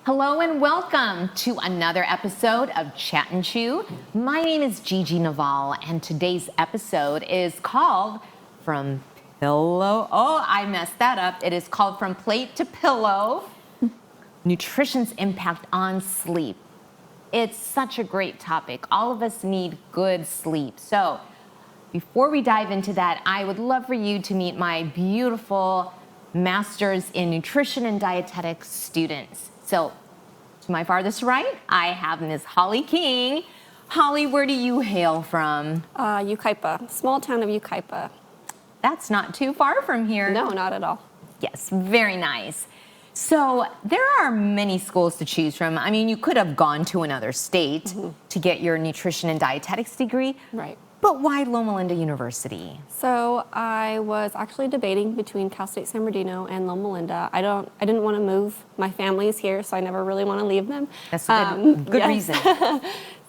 Hello and welcome to another episode of Chat and Chew. My name is Gigi Naval, and today's episode is called From Pillow. Oh, I messed that up. It is called From Plate to Pillow, Nutrition's Impact on Sleep. It's such a great topic. All of us need good sleep. So before we dive into that, I would love for you to meet my beautiful Masters in Nutrition and Dietetics students. So to my farthest right, I have Ms. Holly King. Holly, where do you hail from? Yucaipa, small town of Yucaipa. That's not too far from here. No, not at all. Yes, very nice. So there are many schools to choose from. I mean, you could have gone to another state to get your nutrition and dietetics degree. Right. But why Loma Linda University? So I was actually debating between Cal State San Bernardino and Loma Linda. I didn't want to move. My family's here, so I never really want to leave them. That's a good reason.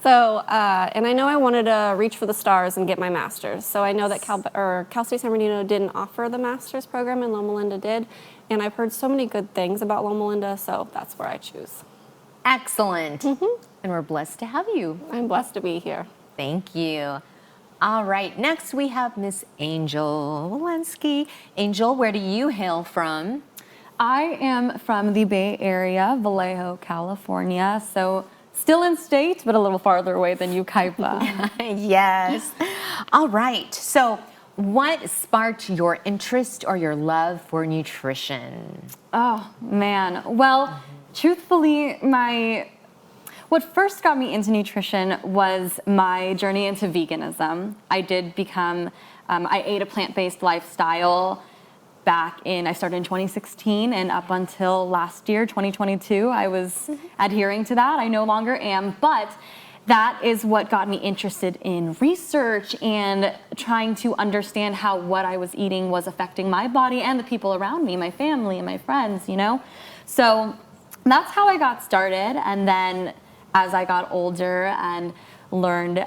So, and I know I wanted to reach for the stars and get my master's. So I know that Cal State San Bernardino didn't offer the master's program, and Loma Linda did. And I've heard so many good things about Loma Linda, so that's where I choose. Excellent. And we're blessed to have you. I'm blessed to be here. Thank you. All right, next we have Miss Angel Walensky. Angel, where do you hail from? I am from the Bay Area, Vallejo, California, so still in state, but a little farther away than Yucaipa. Yes. All right, so what sparked your interest or your love for nutrition? Oh, man. Well, truthfully, what first got me into nutrition was my journey into veganism. I ate a plant-based lifestyle I started in 2016, and up until last year, 2022, I was adhering to that. I no longer am, but that is what got me interested in research and trying to understand how what I was eating was affecting my body and the people around me, my family and my friends, you know? So that's how I got started, and then as I got older and learned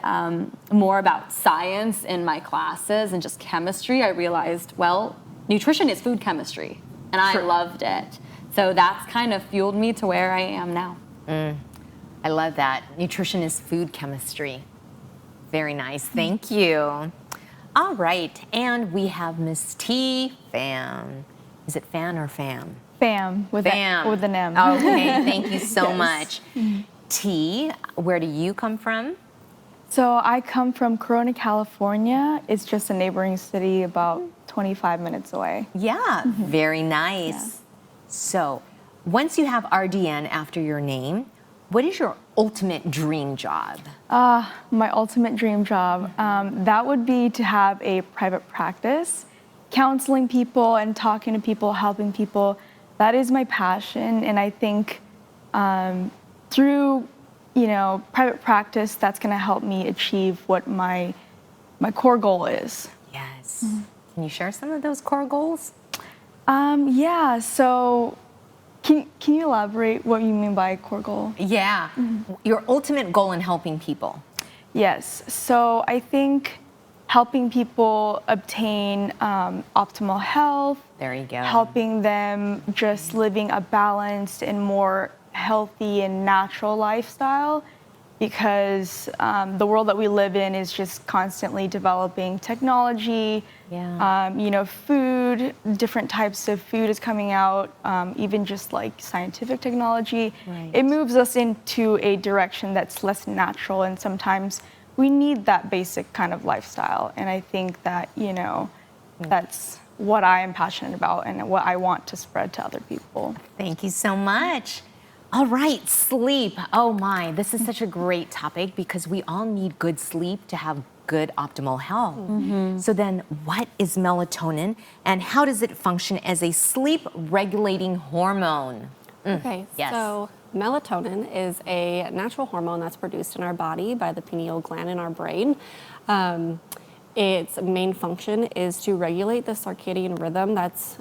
more about science in my classes and just chemistry, I realized, well, nutrition is food chemistry, and I loved it. So that's kind of fueled me to where I am now. I love that. Nutrition is food chemistry. Very nice. Thank you. All right, and we have Miss T. Pham. Is it Fan or Fam? Fam with an M. Okay, thank you so much. T, where do you come from? So I come from Corona, California. It's just a neighboring city about 25 minutes away. Yeah, very nice. Yeah. So once you have RDN after your name, what is your ultimate dream job? My ultimate dream job, that would be to have a private practice, counseling people and talking to people, helping people. That is my passion, and I think through, private practice, that's going to help me achieve what my core goal is. Yes. Can you share some of those core goals? Yeah. So, can you elaborate what you mean by core goal? Yeah. Your ultimate goal in helping people. Yes. So I think helping people obtain optimal health. There you go. Helping them just living a balanced and more healthy and natural lifestyle, because the world that we live in is just constantly developing technology. Yeah. Food, different types of food is coming out, even just like scientific technology. Right. It moves us into a direction that's less natural, and sometimes we need that basic kind of lifestyle. And I think that, that's what I am passionate about and what I want to spread to other people. Thank you so much. All right, sleep. Oh my, this is such a great topic because we all need good sleep to have good optimal health. So then what is melatonin and how does it function as a sleep regulating hormone? Okay, Yes. so melatonin is a natural hormone that's produced in our body by the pineal gland in our brain. Its main function is to regulate the circadian rhythm. That's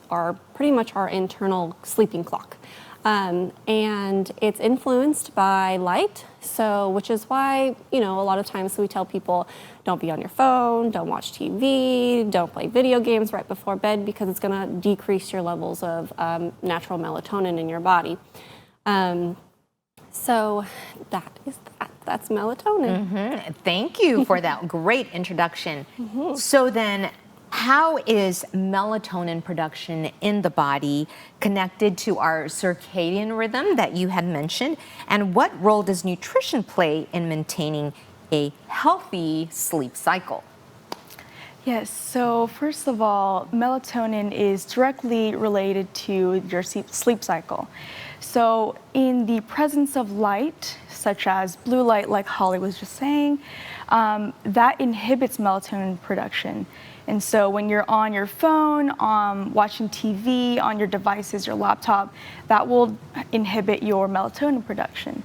pretty much our internal sleeping clock. And it's influenced by light, which is why, a lot of times we tell people don't be on your phone, don't watch TV, don't play video games right before bed, because it's going to decrease your levels of natural melatonin in your body. So that is that. That's melatonin. Thank you for that great introduction. So then, how is melatonin production in the body connected to our circadian rhythm that you had mentioned? And what role does nutrition play in maintaining a healthy sleep cycle? Yes, so first of all, melatonin is directly related to your sleep cycle. So, in the presence of light, such as blue light, like Holly was just saying, that inhibits melatonin production. And so, when you're on your phone, watching TV, on your devices, your laptop, that will inhibit your melatonin production.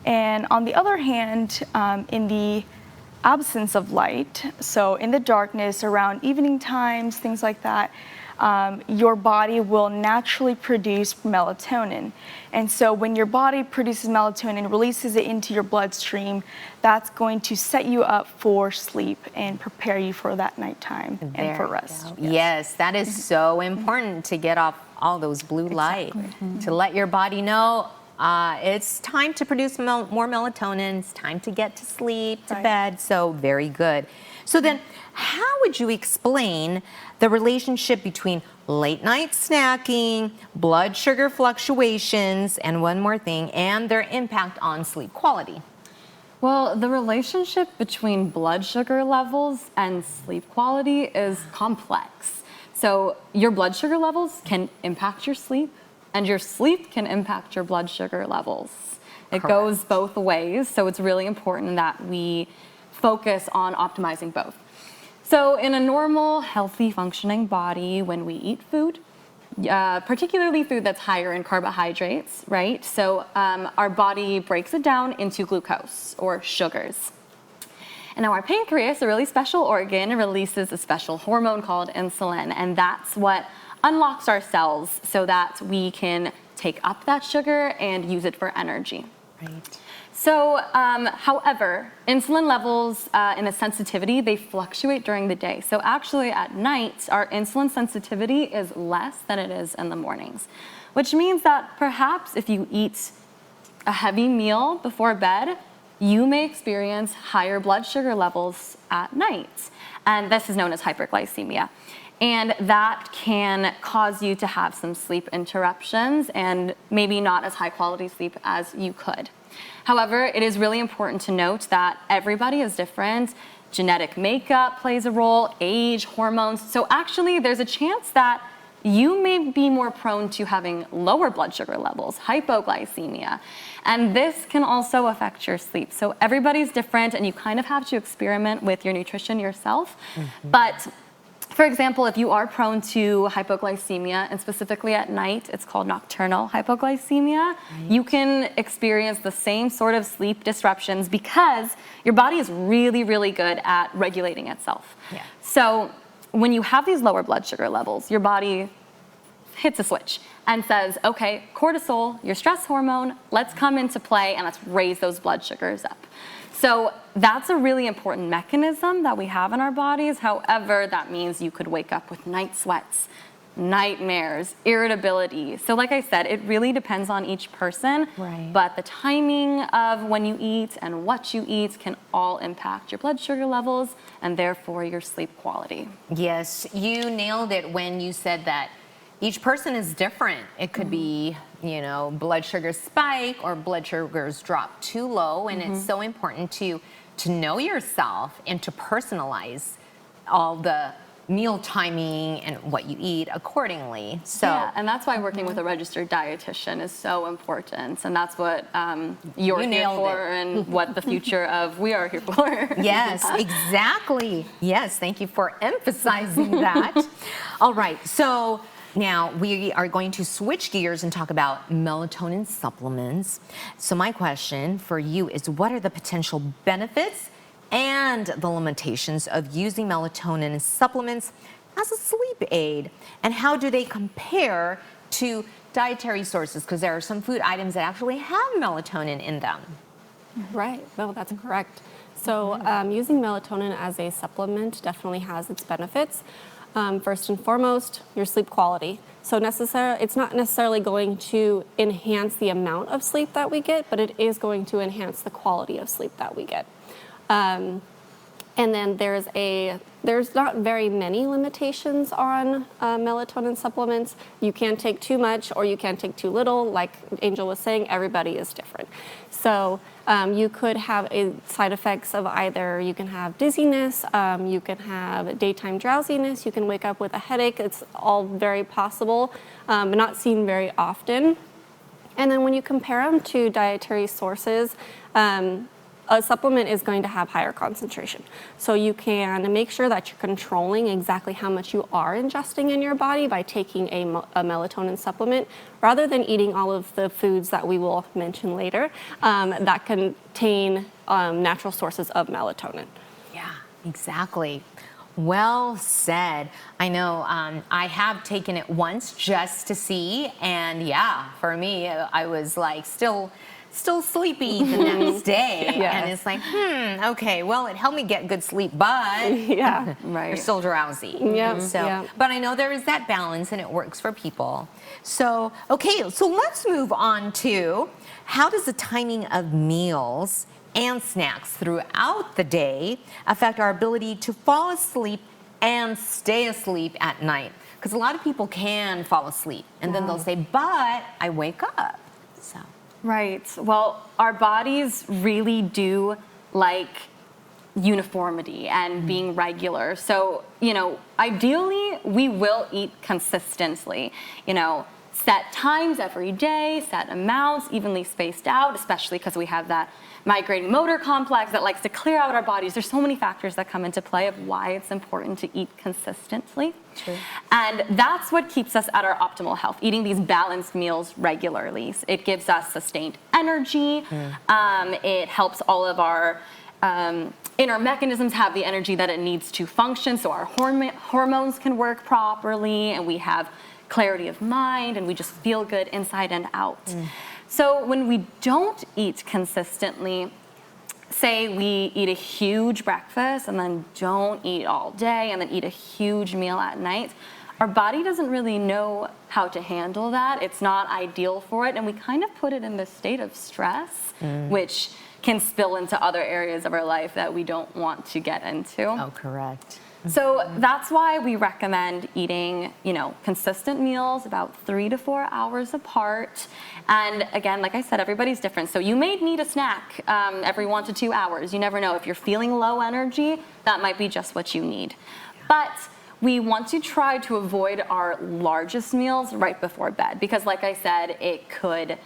And on the other hand, in the absence of light, so in the darkness, around evening times, things like that, your body will naturally produce melatonin. And so when your body produces melatonin, releases it into your bloodstream, that's going to set you up for sleep and prepare you for that nighttime and for rest. Yes, that is so important to get off all those blue light, to let your body know it's time to produce more melatonin, it's time to get to sleep, to bed, so very good. So then, how would you explain the relationship between late night snacking, blood sugar fluctuations, and one more thing, and their impact on sleep quality? Well, the relationship between blood sugar levels and sleep quality is complex. So your blood sugar levels can impact your sleep, and your sleep can impact your blood sugar levels. It goes both ways, so it's really important that we focus on optimizing both. So in a normal, healthy, functioning body, when we eat food, particularly food that's higher in carbohydrates, right? So our body breaks it down into glucose or sugars. And now our pancreas, a really special organ, releases a special hormone called insulin, and that's what unlocks our cells so that we can take up that sugar and use it for energy. Right. So, however, insulin levels and the sensitivity, they fluctuate during the day. So actually at night, our insulin sensitivity is less than it is in the mornings, which means that perhaps if you eat a heavy meal before bed, you may experience higher blood sugar levels at night. And this is known as hyperglycemia. And that can cause you to have some sleep interruptions and maybe not as high quality sleep as you could. However, it is really important to note that everybody is different. Genetic makeup plays a role, age, hormones. So actually, there's a chance that you may be more prone to having lower blood sugar levels, hypoglycemia. And this can also affect your sleep. So everybody's different, and you kind of have to experiment with your nutrition yourself. But for example, if you are prone to hypoglycemia, and specifically at night, it's called nocturnal hypoglycemia, you can experience the same sort of sleep disruptions because your body is really, really good at regulating itself. So when you have these lower blood sugar levels, your body hits a switch and says, okay, cortisol, your stress hormone, let's come into play and let's raise those blood sugars up. So that's a really important mechanism that we have in our bodies. However, that means you could wake up with night sweats, nightmares, irritability. So like I said, it really depends on each person. Right. But the timing of when you eat and what you eat can all impact your blood sugar levels and therefore your sleep quality. Yes, you nailed it when you said that each person is different. It could be, blood sugars spike or blood sugars drop too low, and it's so important to know yourself and to personalize all the meal timing and what you eat accordingly. So yeah, and that's why working with a registered dietitian is so important, and that's what you're here for and what the future of we are here for. Yes, exactly. Yes, thank you for emphasizing that. All right, so now we are going to switch gears and talk about melatonin supplements. So my question for you is, what are the potential benefits and the limitations of using melatonin supplements as a sleep aid? And how do they compare to dietary sources? Because there are some food items that actually have melatonin in them. Right, no, that's correct. So using melatonin as a supplement definitely has its benefits. First and foremost, your sleep quality. So it's not necessarily going to enhance the amount of sleep that we get, but it is going to enhance the quality of sleep that we get. And then there's not very many limitations on melatonin supplements. You can take too much or you can take too little. Like Angel was saying, everybody is different. So you could have side effects of either you can have dizziness, you can have daytime drowsiness, you can wake up with a headache. It's all very possible, but not seen very often. And then when you compare them to dietary sources, a supplement is going to have higher concentration. So you can make sure that you're controlling exactly how much you are ingesting in your body by taking a melatonin supplement, rather than eating all of the foods that we will mention later that contain natural sources of melatonin. Yeah, exactly. Well said. I know I have taken it once just to see, and yeah, for me, I was like still sleepy the next day. Yes. And it's like, okay, well, it helped me get good sleep, but Yeah, you're still drowsy. Yep, So, yep. but I know there is that balance and it works for people. So, okay, so let's move on to how does the timing of meals and snacks throughout the day affect our ability to fall asleep and stay asleep at night? Because a lot of people can fall asleep and then they'll say, but I wake up. So. Right. Well, our bodies really do like uniformity and being regular. So, ideally, we will eat consistently. Set times every day, set amounts, evenly spaced out, especially because we have that migrating motor complex that likes to clear out our bodies. There's so many factors that come into play of why it's important to eat consistently. True. And that's what keeps us at our optimal health, eating these balanced meals regularly. It gives us sustained energy. It helps all of our inner mechanisms have the energy that it needs to function, so our hormones can work properly, and we have clarity of mind, and we just feel good inside and out. So when we don't eat consistently, say we eat a huge breakfast and then don't eat all day and then eat a huge meal at night, our body doesn't really know how to handle that. It's not ideal for it, and we kind of put it in this state of stress, which can spill into other areas of our life that we don't want to get into. Oh, correct. So that's why we recommend eating, consistent meals about 3 to 4 hours apart. And again, like I said, everybody's different. So you may need a snack every 1 to 2 hours. You never know. If you're feeling low energy, that might be just what you need. But we want to try to avoid our largest meals right before bed because, like I said, it could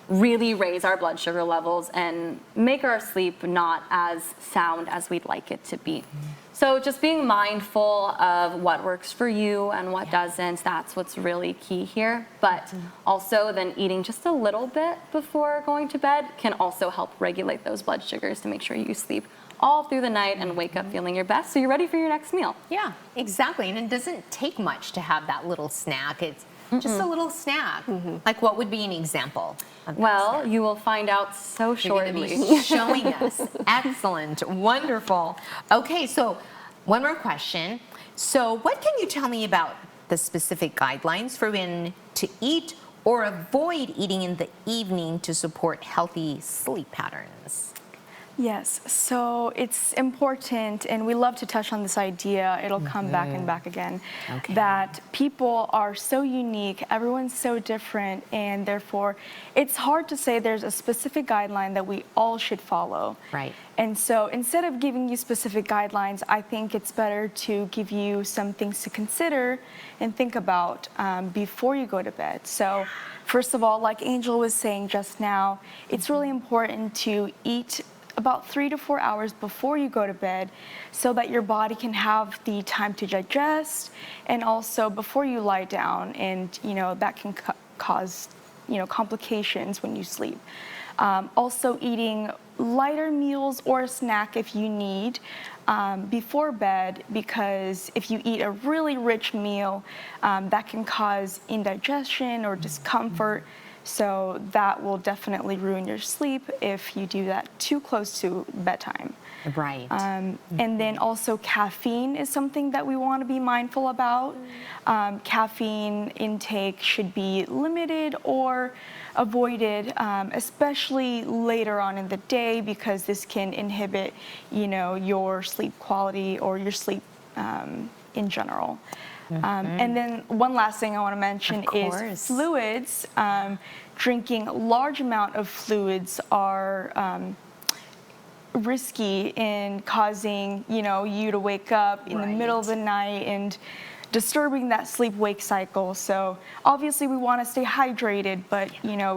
really raise our blood sugar levels and make our sleep not as sound as we'd like it to be. So just being mindful of what works for you and what doesn't, that's what's really key here. But also then eating just a little bit before going to bed can also help regulate those blood sugars to make sure you sleep all through the night and wake up feeling your best so you're ready for your next meal. Yeah, exactly. And it doesn't take much to have that little snack. It's just a little snack. Like what would be an example of that Well, snack? you will find out so You're gonna shortly. be showing us. Excellent. Wonderful. Okay, so one more question. So what can you tell me about the specific guidelines for when to eat or avoid eating in the evening to support healthy sleep patterns? Yes, so it's important, and we love to touch on this idea, it'll come back and back again, Okay. that people are so unique, everyone's so different, and therefore it's hard to say there's a specific guideline that we all should follow. Right. And so instead of giving you specific guidelines, I think it's better to give you some things to consider and think about before you go to bed. So first of all, like Angel was saying just now, it's really important to eat about 3 to 4 hours before you go to bed so that your body can have the time to digest, and also before you lie down, and that can cause complications when you sleep. Also eating lighter meals or a snack if you need before bed, because if you eat a really rich meal, that can cause indigestion or discomfort. So that will definitely ruin your sleep if you do that too close to bedtime. Right. And then also caffeine is something that we want to be mindful about. Caffeine intake should be limited or avoided, especially later on in the day, because this can inhibit, your sleep quality or your sleep in general. And then one last thing I want to mention is fluids. Drinking a large amount of fluids are risky in causing, you to wake up in the middle of the night and disturbing that sleep-wake cycle. So obviously we want to stay hydrated, but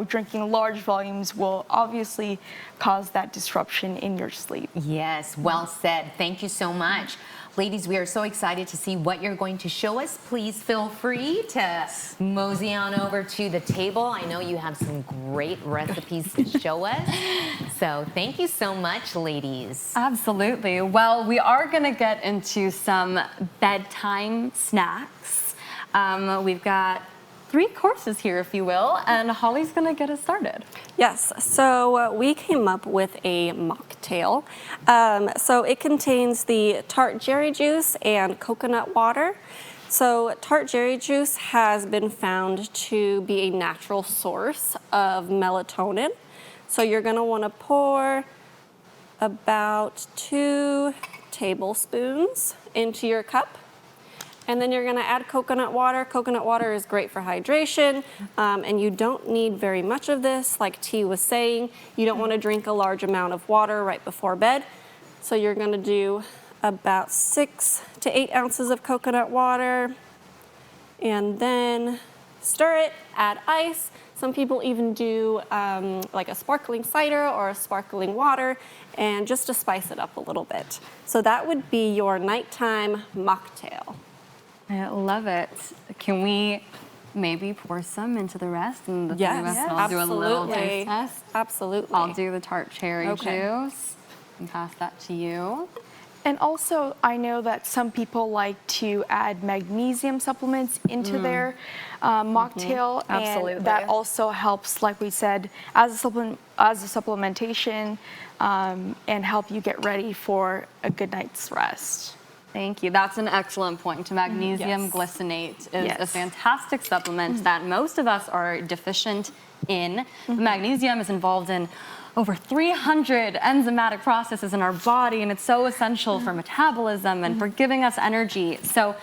drinking large volumes will obviously cause that disruption in your sleep. Yes, well said. Thank you so much. Ladies, we are so excited to see what you're going to show us. Please feel free to mosey on over to the table. I know you have some great recipes to show us. So thank you so much, ladies. Absolutely. Well, we are going to get into some bedtime snacks. We've got 3 courses here, if you will, and Holly's going to get us started. Yes, so we came up with a mocktail. So it contains the tart cherry juice and coconut water. So tart cherry juice has been found to be a natural source of melatonin. So you're going to want to pour about 2 tablespoons into your cup. And then you're going to add coconut water. Coconut water is great for hydration, and you don't need very much of this. Like T was saying, you don't want to drink a large amount of water right before bed. So you're going to do about 6 to 8 ounces of coconut water, and then stir it, add ice. Some people even do like a sparkling cider or a sparkling water, and just to spice it up a little bit. So that would be your nighttime mocktail. I love it. Can we maybe pour some into the rest, and the 3 of us will do a little taste test? Absolutely. I'll do the tart cherry juice and pass that to you. And also, I know that some people like to add magnesium supplements into their mocktail. Absolutely. And that also helps, like we said, as a supplementation and help you get ready for a good night's rest. Thank you. That's an excellent point. Magnesium glycinate is a fantastic supplement that most of us are deficient in. Magnesium is involved in over 300 enzymatic processes in our body, and it's so essential for metabolism and for giving us energy. So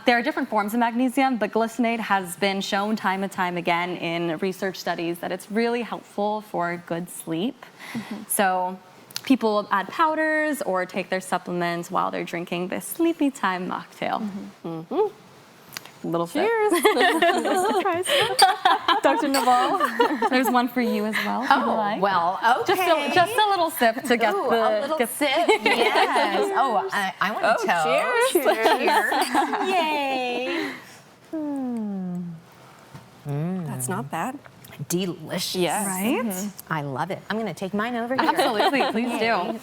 there are different forms of magnesium, but glycinate has been shown time and time again in research studies that it's really helpful for good sleep. So people add powders or take their supplements while they're drinking this sleepy time mocktail. Little cheers. Dr. Naval, there's one for you as well. Oh, like. well, okay. Just a little sip to get Ooh, a little sip. Yes. Oh, I want to toast. Cheers. Yay. That's not bad. Delicious. Yes. Right? I love it. I'm going to take mine over here. Absolutely, please do.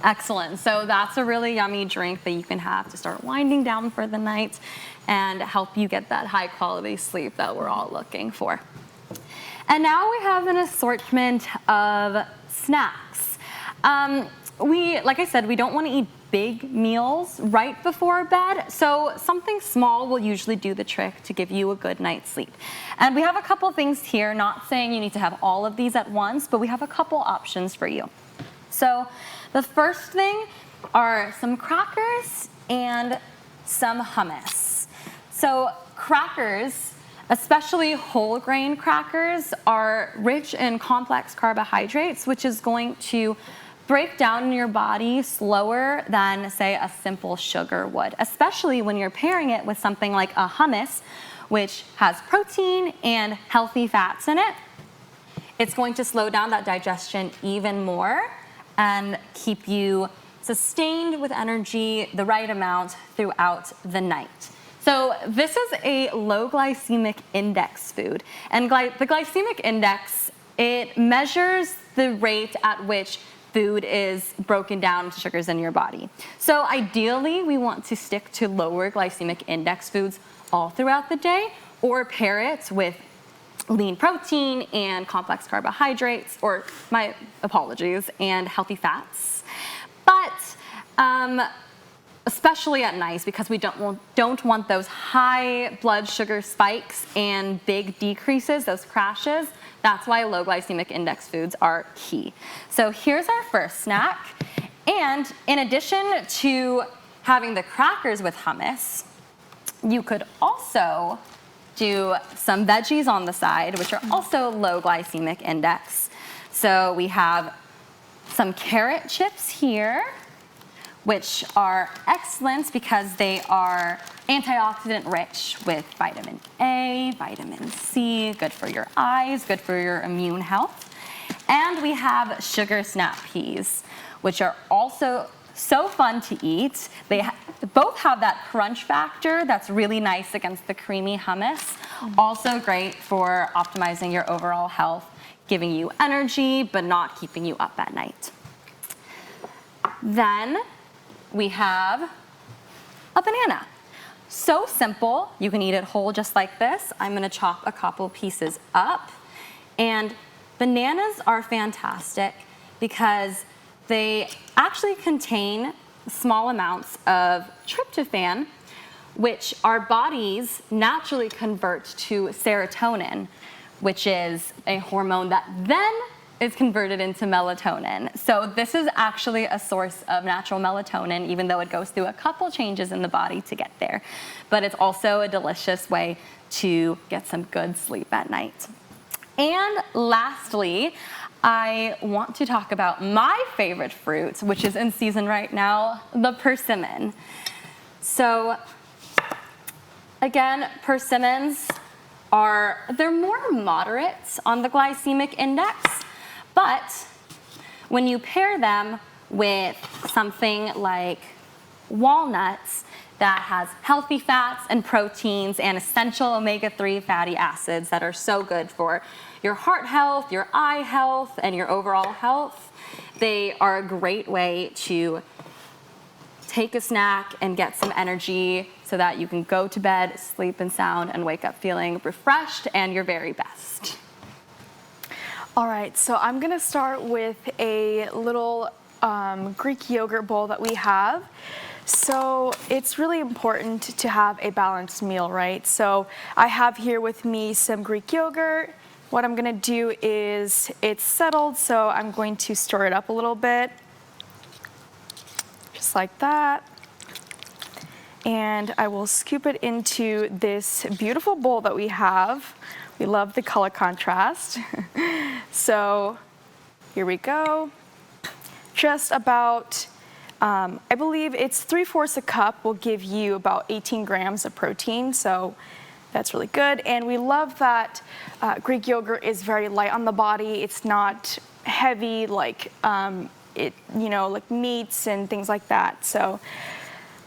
Excellent. So that's a really yummy drink that you can have to start winding down for the night and help you get that high quality sleep that we're all looking for. And now we have an assortment of snacks. Like I said, we don't want to eat big meals right before bed, so something small will usually do the trick to give you a good night's sleep. And we have a couple things here, not saying you need to have all of these at once, but we have a couple options for you. So the first thing are some crackers and some hummus. So crackers, especially whole grain crackers, are rich in complex carbohydrates, which is going to break down in your body slower than, say, a simple sugar would, especially when you're pairing it with something like a hummus, which has protein and healthy fats in it. It's going to slow down that digestion even more and keep you sustained with energy, the right amount throughout the night. So this is a low glycemic index food. And the glycemic index, it measures the rate at which food is broken down into sugars in your body. So ideally, we want to stick to lower glycemic index foods all throughout the day, or pair it with lean protein and complex carbohydrates, or my apologies, and healthy fats. But especially at night, because we don't want those high blood sugar spikes and big decreases, those crashes. That's why low glycemic index foods are key. So here's our first snack. And in addition to having the crackers with hummus, you could also do some veggies on the side, which are also low glycemic index. So we have some carrot chips here, which are excellent because they are antioxidant rich with vitamin A, vitamin C, good for your eyes, good for your immune health. And we have sugar snap peas, which are also so fun to eat. They both have that crunch factor that's really nice against the creamy hummus. Also great for optimizing your overall health, giving you energy, but not keeping you up at night. Then we have a banana. So simple, you can eat it whole just like this. I'm gonna chop a couple pieces up. And bananas are fantastic because they actually contain small amounts of tryptophan, which our bodies naturally convert to serotonin, which is a hormone that then is converted into melatonin. So this is actually a source of natural melatonin, even though it goes through a couple changes in the body to get there. But it's also a delicious way to get some good sleep at night. And lastly, I want to talk about my favorite fruit, which is in season right now, the persimmon. So again, persimmons they're more moderate on the glycemic index, but when you pair them with something like walnuts that has healthy fats and proteins and essential omega-3 fatty acids that are so good for your heart health, your eye health, and your overall health, they are a great way to take a snack and get some energy so that you can go to bed, sleep in sound, and wake up feeling refreshed and your very best. All right, so I'm gonna start with a little Greek yogurt bowl that we have. So it's really important to have a balanced meal, right? So I have here with me some Greek yogurt. What I'm gonna do is, it's settled, so I'm going to stir it up a little bit, just like that. And I will scoop it into this beautiful bowl that we have. We love the color contrast. So here we go. Just about, I believe it's 3/4 a cup will give you about 18 grams of protein. So that's really good. And we love that Greek yogurt is very light on the body. It's not heavy like like meats and things like that. So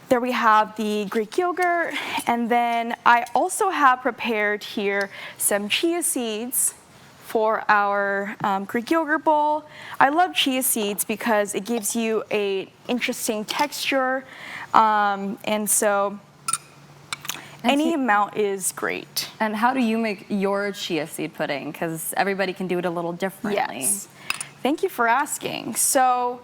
there we have the Greek yogurt, and then I also have prepared here some chia seeds for our Greek yogurt bowl. I love chia seeds because it gives you an interesting texture, and so any amount is great. And how do you make your chia seed pudding? Because everybody can do it a little differently. Yes. Thank you for asking. So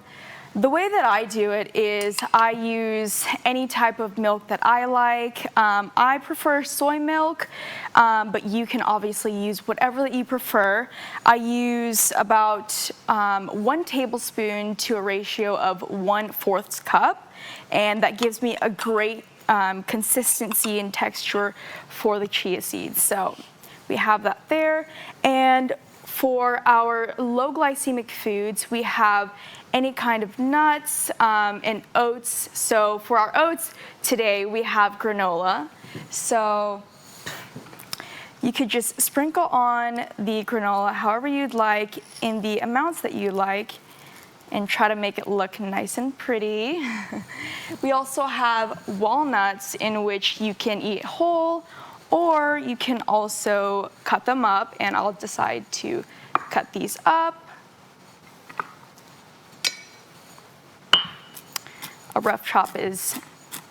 the way that I do it is I use any type of milk that I like. I prefer soy milk, but you can obviously use whatever that you prefer. I use about 1 tablespoon to a ratio of 1/4 cup, and that gives me a great consistency and texture for the chia seeds. So we have that there. And for our low glycemic foods, we have any kind of nuts and oats. So for our oats today, we have granola. So you could just sprinkle on the granola however you'd like in the amounts that you like and try to make it look nice and pretty. We also have walnuts in which you can eat whole, or you can also cut them up, and I'll decide to cut these up. A rough chop is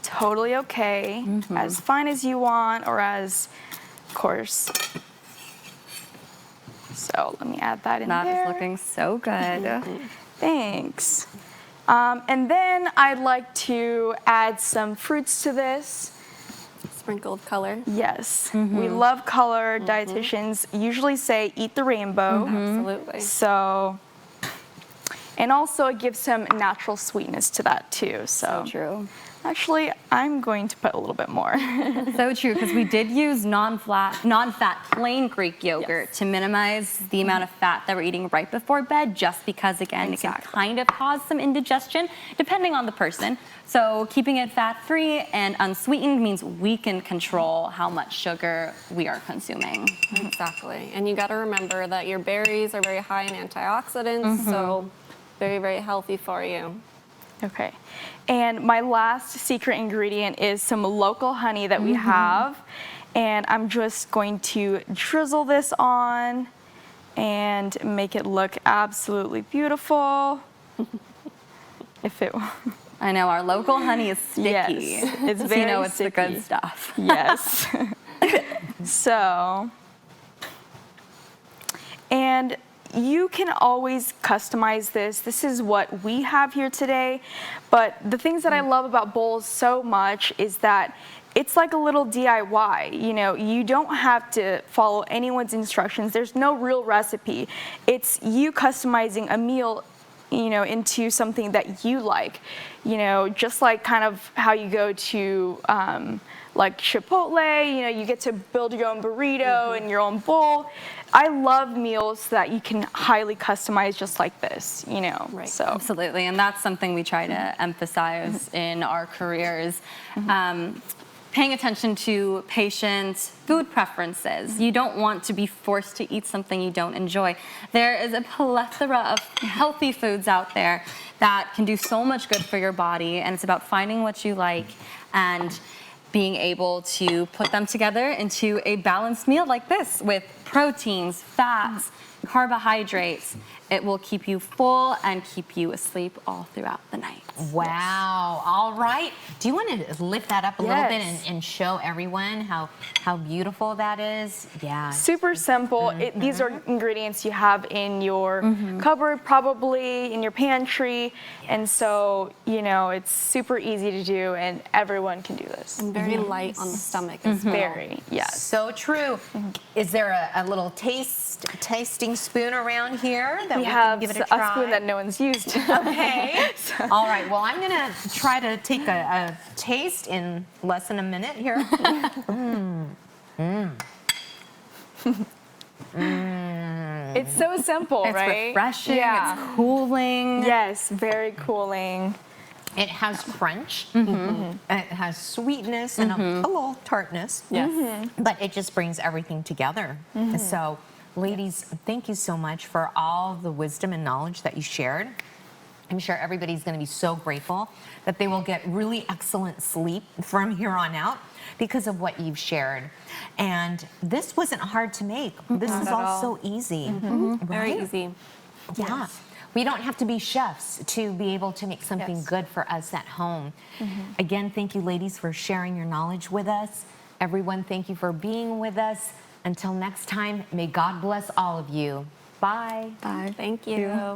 totally okay, as fine as you want, or as coarse. So let me add that in there. That is looking so good. Thanks. And then I'd like to add some fruits to this. Sprinkled color. Yes, we love color. Dietitians usually say eat the rainbow. Absolutely. So, and also it gives some natural sweetness to that too. So, True. actually, I'm going to put a little bit more. So true, because we did use non-fat plain Greek yogurt to minimize the amount of fat that we're eating right before bed, just because, again, it can kind of cause some indigestion, depending on the person. So keeping it fat-free and unsweetened means we can control how much sugar we are consuming. Exactly. And you got to remember that your berries are very high in antioxidants, so very, very healthy for you. Okay. And my last secret ingredient is some local honey that we have. And I'm just going to drizzle this on and make it look absolutely beautiful. If it I know, our local honey is sticky. Yes, it's So very you know it's the sticky. good stuff. Yes. So, and you can always customize this. This is what we have here today. But the things that I love about bowls so much is that it's like a little DIY. You know, you don't have to follow anyone's instructions. There's no real recipe. It's you customizing a meal, you know, into something that you like. You know, just like kind of how you go to like Chipotle, you know, you get to build your own burrito and your own bowl. I love meals that you can highly customize just like this, you know. Right. So Absolutely, and that's something we try to emphasize in our careers. Paying attention to patients' food preferences. You don't want to be forced to eat something you don't enjoy. There is a plethora of healthy foods out there that can do so much good for your body, and it's about finding what you like and being able to put them together into a balanced meal like this with proteins, fats, carbohydrates. It will keep you full and keep you asleep all throughout the night. Wow. All right. Do you want to lift that up a little bit Yes. and show everyone how beautiful that is? Yeah. super simple. These are ingredients you have in your cupboard, probably in your pantry. And so, you know, it's super easy to do and everyone can do this. And very light on the stomach as well. Very, yes. So true. Is there a little tasting spoon around here that we We can have give it a a try? spoon that no one's used. Okay. All right. Well, I'm going to try to take a taste in less than a minute here. It's so simple, It's right? refreshing, Yeah. it's cooling. Yes, very cooling. It has crunch. And it has sweetness and a little tartness. Yes. But it just brings everything together. So, ladies, thank you so much for all the wisdom and knowledge that you shared. I'm sure everybody's going to be so grateful that they will get really excellent sleep from here on out because of what you've shared. And this wasn't hard to make. This is at all all. so easy. Very Right? easy. Yeah. We don't have to be chefs to be able to make something Yes. good for us at home. Again, thank you, ladies, for sharing your knowledge with us. Everyone, thank you for being with us. Until next time, may God bless all of you. Bye. Thank you.